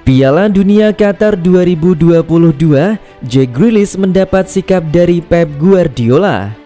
Piala Dunia Qatar 2022, Jack Grealish mendapat sikap dari Pep Guardiola.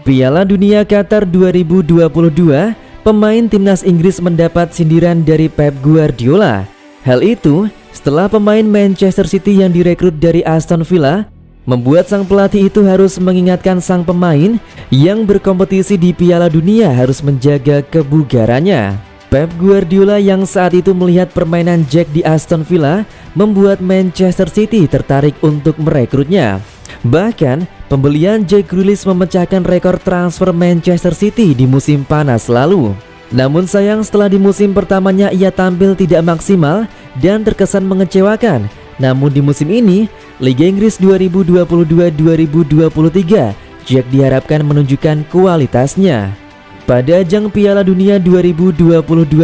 Piala Dunia Qatar 2022, pemain timnas Inggris mendapat sindiran dari Pep Guardiola. Hal itu setelah pemain Manchester City yang direkrut dari Aston Villa membuat sang pelatih itu harus mengingatkan sang pemain yang berkompetisi di Piala Dunia harus menjaga kebugarannya. Pep Guardiola yang saat itu melihat permainan Jack di Aston Villa membuat Manchester City tertarik untuk merekrutnya. Bahkan, pembelian Jack Grealish memecahkan rekor transfer Manchester City di musim panas lalu. Namun sayang setelah di musim pertamanya ia tampil tidak maksimal dan terkesan mengecewakan. Namun di musim ini, Liga Inggris 2022-2023, Jack diharapkan menunjukkan kualitasnya. Pada ajang Piala Dunia 2022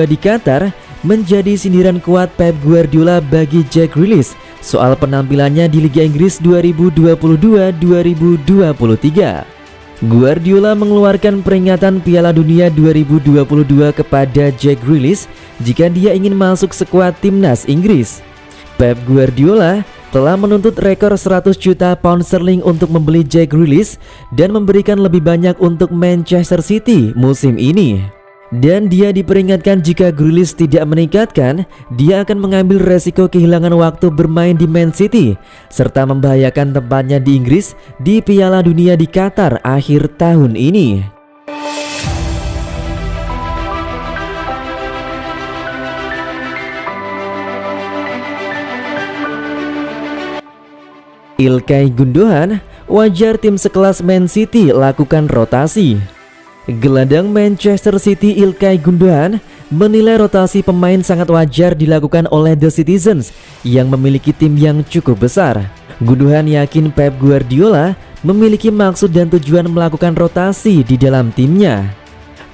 di Qatar, menjadi sindiran kuat Pep Guardiola bagi Jack Grealish soal penampilannya di Liga Inggris 2022-2023. Guardiola mengeluarkan peringatan Piala Dunia 2022 kepada Jack Grealish jika dia ingin masuk skuad timnas Inggris. Pep Guardiola telah menuntut rekor 100 juta pound sterling untuk membeli Jack Grealish dan memberikan lebih banyak untuk Manchester City musim ini. Dan dia diperingatkan jika Grealish tidak meningkatkan, dia akan mengambil resiko kehilangan waktu bermain di Man City serta membahayakan tempatnya di Inggris di Piala Dunia di Qatar akhir tahun ini. Ilkay Gundogan, wajar tim sekelas Man City lakukan rotasi. Gelandang Manchester City Ilkay Gundogan menilai rotasi pemain sangat wajar dilakukan oleh The Citizens yang memiliki tim yang cukup besar. Gundogan yakin Pep Guardiola memiliki maksud dan tujuan melakukan rotasi di dalam timnya.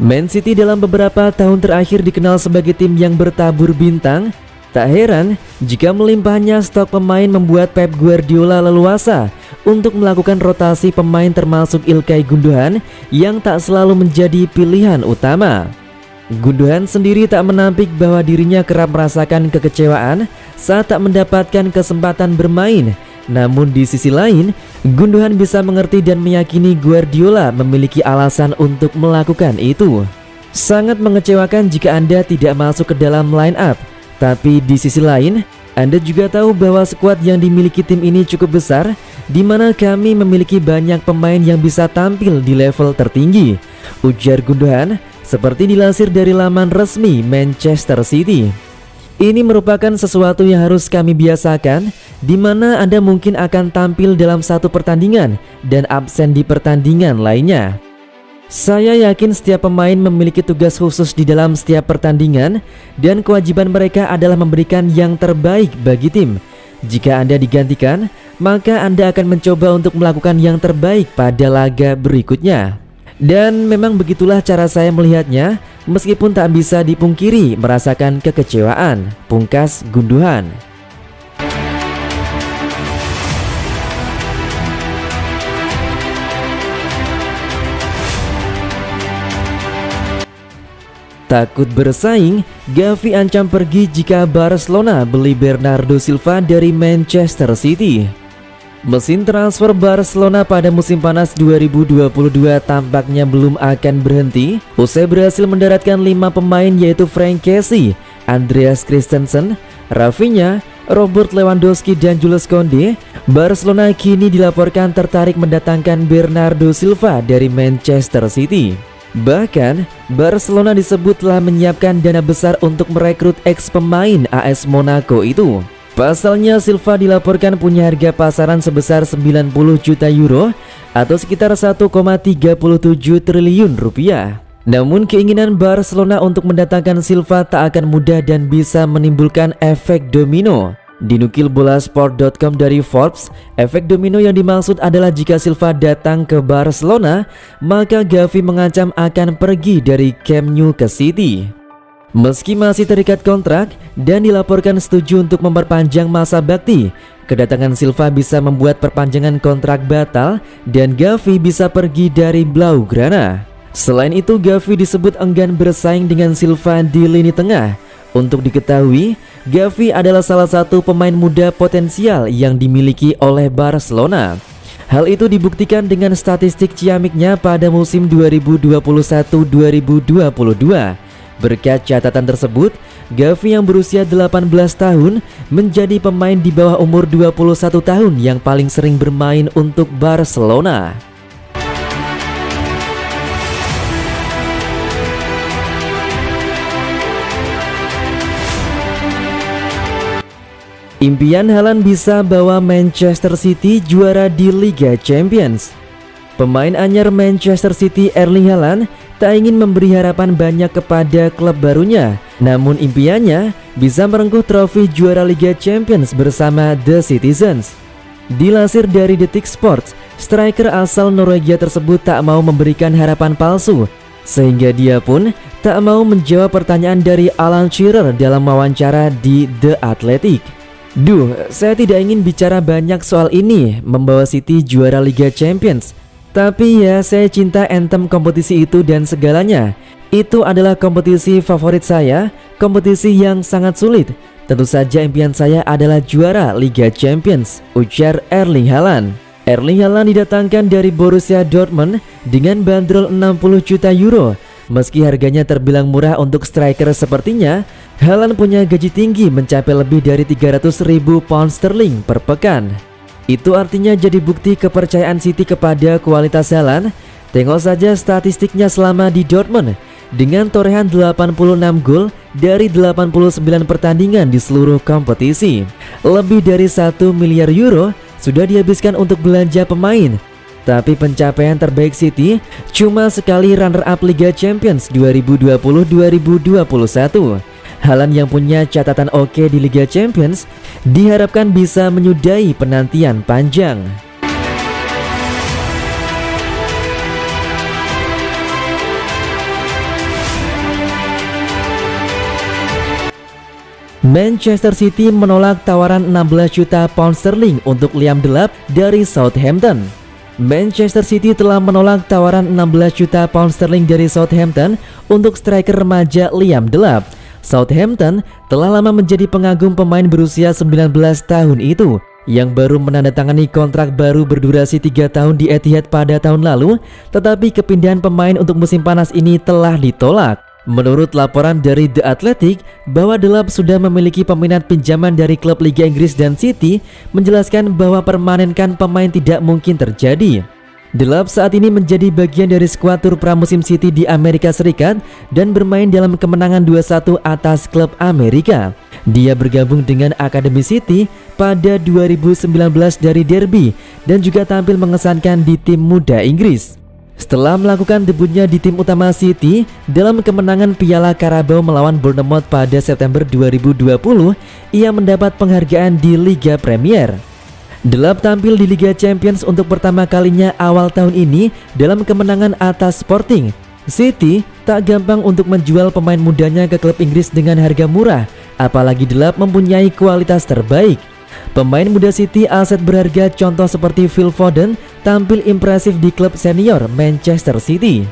Man City dalam beberapa tahun terakhir dikenal sebagai tim yang bertabur bintang. Tak heran jika melimpahnya stok pemain membuat Pep Guardiola leluasa untuk melakukan rotasi pemain termasuk Ilkay Gundogan yang tak selalu menjadi pilihan utama. Gundogan sendiri tak menampik bahwa dirinya kerap merasakan kekecewaan saat tak mendapatkan kesempatan bermain. Namun di sisi lain, Gundogan bisa mengerti dan meyakini Guardiola memiliki alasan untuk melakukan itu. Sangat mengecewakan jika Anda tidak masuk ke dalam line up. Tapi di sisi lain, Anda juga tahu bahwa skuad yang dimiliki tim ini cukup besar, di mana kami memiliki banyak pemain yang bisa tampil di level tertinggi, ujar Gundogan seperti dilansir dari laman resmi Manchester City. Ini merupakan sesuatu yang harus kami biasakan, di mana Anda mungkin akan tampil dalam satu pertandingan dan absen di pertandingan lainnya. Saya yakin setiap pemain memiliki tugas khusus di dalam setiap pertandingan dan kewajiban mereka adalah memberikan yang terbaik bagi tim. Jika Anda digantikan, maka Anda akan mencoba untuk melakukan yang terbaik pada laga berikutnya. Dan memang begitulah cara saya melihatnya, meskipun tak bisa dipungkiri merasakan kekecewaan, pungkas Gundogan. Takut bersaing, Gavi ancam pergi jika Barcelona beli Bernardo Silva dari Manchester City. Mesin transfer Barcelona pada musim panas 2022 tampaknya belum akan berhenti. Usai berhasil mendaratkan 5 pemain yaitu Frank Kessie, Andreas Christensen, Rafinha, Robert Lewandowski dan Jules Koundé, Barcelona kini dilaporkan tertarik mendatangkan Bernardo Silva dari Manchester City. Bahkan, Barcelona disebut telah menyiapkan dana besar untuk merekrut ex-pemain AS Monaco itu. Pasalnya Silva dilaporkan punya harga pasaran sebesar 90 juta euro atau sekitar 1,37 triliun rupiah. Namun keinginan Barcelona untuk mendatangkan Silva tak akan mudah dan bisa menimbulkan efek domino. Dinukil bolasport.com dari Forbes, efek domino yang dimaksud adalah jika Silva datang ke Barcelona, maka Gavi mengancam akan pergi dari Camp Nou ke City. Meski masih terikat kontrak dan dilaporkan setuju untuk memperpanjang masa bakti, kedatangan Silva bisa membuat perpanjangan kontrak batal dan Gavi bisa pergi dari Blaugrana. Selain itu, Gavi disebut enggan bersaing dengan Silva di lini tengah. Untuk diketahui, Gavi adalah salah satu pemain muda potensial yang dimiliki oleh Barcelona. Hal itu dibuktikan dengan statistik ciamiknya pada musim 2021-2022. Berkat catatan tersebut, Gavi yang berusia 18 tahun menjadi pemain di bawah umur 21 tahun yang paling sering bermain untuk Barcelona. Impian Haaland bisa bawa Manchester City juara di Liga Champions. Pemain anyar Manchester City Erling Haaland tak ingin memberi harapan banyak kepada klub barunya, namun impiannya bisa merengkuh trofi juara Liga Champions bersama The Citizens. Dilansir dari Detik Sports, striker asal Norwegia tersebut tak mau memberikan harapan palsu, sehingga dia pun tak mau menjawab pertanyaan dari Alan Shearer dalam wawancara di The Athletic. Saya tidak ingin bicara banyak soal ini, membawa City juara Liga Champions. Tapi ya, saya cinta anthem kompetisi itu dan segalanya. Itu adalah kompetisi favorit saya, kompetisi yang sangat sulit. Tentu saja impian saya adalah juara Liga Champions, ujar Erling Haaland. Erling Haaland didatangkan dari Borussia Dortmund dengan bandrol 60 juta euro. Meski harganya terbilang murah untuk striker sepertinya, Haaland punya gaji tinggi mencapai lebih dari 300.000 pound sterling per pekan. Itu artinya jadi bukti kepercayaan City kepada kualitas Haaland. Tengok saja statistiknya selama di Dortmund, dengan torehan 86 gol dari 89 pertandingan di seluruh kompetisi. Lebih dari 1 miliar euro sudah dihabiskan untuk belanja pemain. Tapi pencapaian terbaik City cuma sekali runner-up Liga Champions 2020-2021. Haaland yang punya catatan oke di Liga Champions diharapkan bisa menyudahi penantian panjang. Manchester City menolak tawaran 16 juta pound sterling untuk Liam Delap dari Southampton. Manchester City telah menolak tawaran 16 juta pound sterling dari Southampton untuk striker remaja Liam Delap. Southampton telah lama menjadi pengagum pemain berusia 19 tahun itu, yang baru menandatangani kontrak baru berdurasi 3 tahun di Etihad pada tahun lalu, tetapi kepindahan pemain untuk musim panas ini telah ditolak. Menurut laporan dari The Athletic, bahwa Delap sudah memiliki peminat pinjaman dari klub Liga Inggris dan City, menjelaskan bahwa permanenkan pemain tidak mungkin terjadi. Delap saat ini menjadi bagian dari skuad tur pramusim City di Amerika Serikat dan bermain dalam kemenangan 2-1 atas klub Amerika. Dia bergabung dengan Akademi City pada 2019 dari Derby dan juga tampil mengesankan di tim muda Inggris. Setelah melakukan debutnya di tim utama City dalam kemenangan Piala Carabao melawan Bournemouth pada September 2020, ia mendapat penghargaan di Liga Premier. Delap tampil di Liga Champions untuk pertama kalinya awal tahun ini dalam kemenangan atas Sporting. City tak gampang untuk menjual pemain mudanya ke klub Inggris dengan harga murah, apalagi Delap mempunyai kualitas terbaik. Pemain muda City aset berharga contoh seperti Phil Foden tampil impresif di klub senior Manchester City.